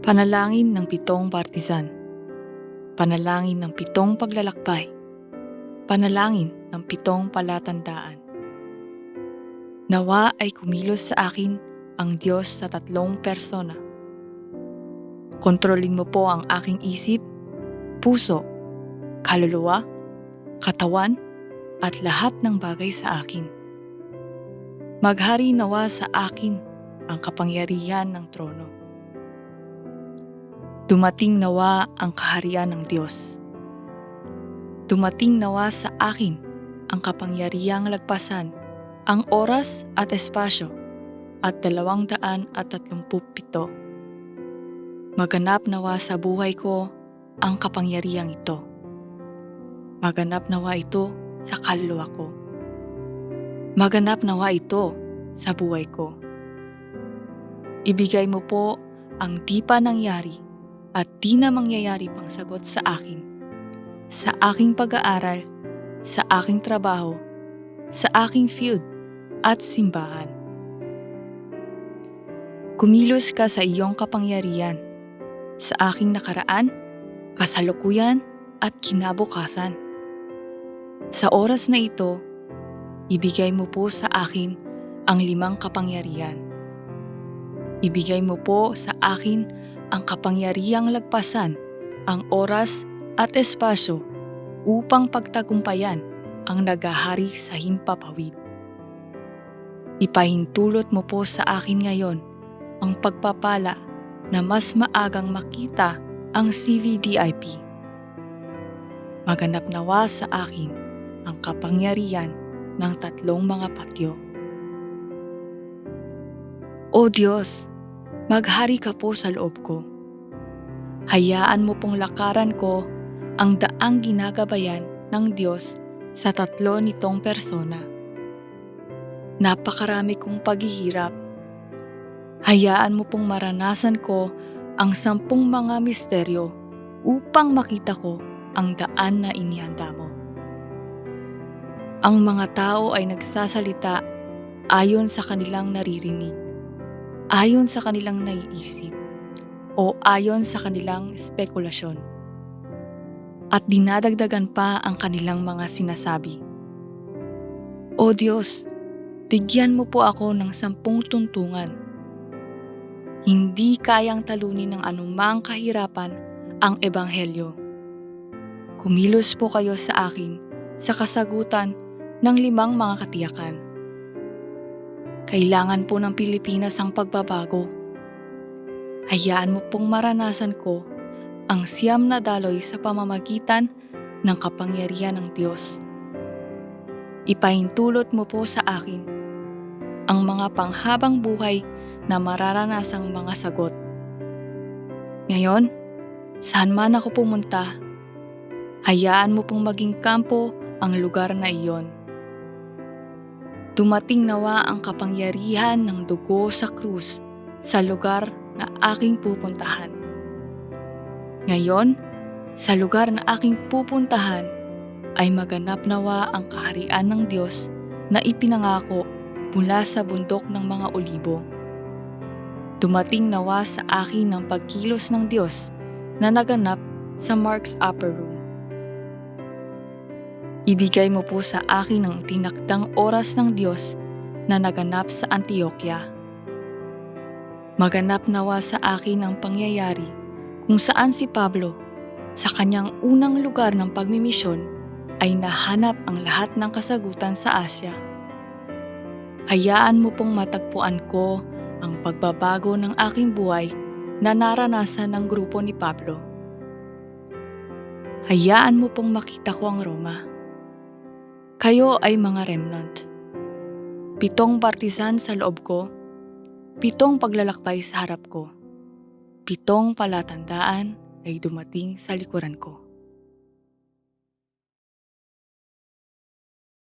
Panalangin ng 7 partisan. Panalangin ng 7 paglalakbay. Panalangin ng 7 palatandaan. Nawa ay kumilos sa akin ang Diyos sa 3 persona. Kontrolin mo po ang aking isip, puso, kaluluwa, katawan, at lahat ng bagay sa akin. Maghari nawa sa akin ang kapangyarihan ng trono. Dumating nawa ang kaharian ng Diyos. Dumating nawa sa akin ang kapangyarihang lagpasan ang oras at espasyo at 237. Maganap nawa sa buhay ko ang kapangyarihang ito. Maganap nawa ito sa kaluluwa ko. Maganap nawa ito sa buhay ko. Ibigay mo po ang di pa nangyari at di na mangyayari pang sagot sa akin, sa aking pag-aaral, sa aking trabaho, sa aking field at simbahan. Kumilos ka sa iyong kapangyarihan, sa aking nakaraan, kasalukuyan at kinabukasan. Sa oras na ito, ibigay mo po sa akin ang 5 kapangyarihan. Ibigay mo po sa akin ang kapangyarihang lagpasan ang oras at espasyo upang pagtagumpayan ang naghahari sa himpapawid. Ipahintulot mo po sa akin ngayon ang pagpapala na mas maagang makita ang CVDIP. Maganap nawa sa akin ang kapangyarihan ng 3 mga patyo. O Diyos, maghari ka po sa loob ko. Hayaan mo pong lakaran ko ang daang ginagabayan ng Diyos sa 3 nitong persona. Napakarami kong paghihirap. Hayaan mo pong maranasan ko ang 10 mga misteryo upang makita ko ang daan na inihanda mo. Ang mga tao ay nagsasalita ayon sa kanilang naririnig, ayon sa kanilang naiisip, o ayon sa kanilang spekulasyon. At dinadagdagan pa ang kanilang mga sinasabi. O Diyos, bigyan mo po ako ng 10 tuntungan. Hindi kayang talunin ng anumang kahirapan ang Ebanghelyo. Kumilos po kayo sa akin sa kasagutan ng 5 mga katiyakan. Kailangan po ng Pilipinas ang pagbabago. Hayaan mo pong maranasan ko ang 9 na daloy sa pamamagitan ng kapangyarihan ng Diyos. Ipahintulot mo po sa akin ang mga panghabang buhay na mararanasang mga sagot. Ngayon, saan man ako pumunta, hayaan mo pong maging kampo ang lugar na iyon. Dumating nawa ang kapangyarihan ng dugo sa krus sa lugar na aking pupuntahan. Ngayon, sa lugar na aking pupuntahan ay maganap nawa ang kaharian ng Diyos na ipinangako mula sa bundok ng mga olibo. Dumating nawa sa akin ang pagkilos ng Diyos na naganap sa Mark's Upper Room. Ibigay mo po sa akin ang tinakdang oras ng Diyos na naganap sa Antioquia. Maganap nawa sa akin ang pangyayari kung saan si Pablo, sa kanyang unang lugar ng pagmimisyon, ay nahanap ang lahat ng kasagutan sa Asya. Hayaan mo pong matagpuan ko ang pagbabago ng aking buhay na naranasan ng grupo ni Pablo. Hayaan mo pong makita ko ang Roma. Kayo ay mga remnant. 7 partisan sa loob ko, 7 paglalakbay sa harap ko, 7 palatandaan ay dumating sa likuran ko.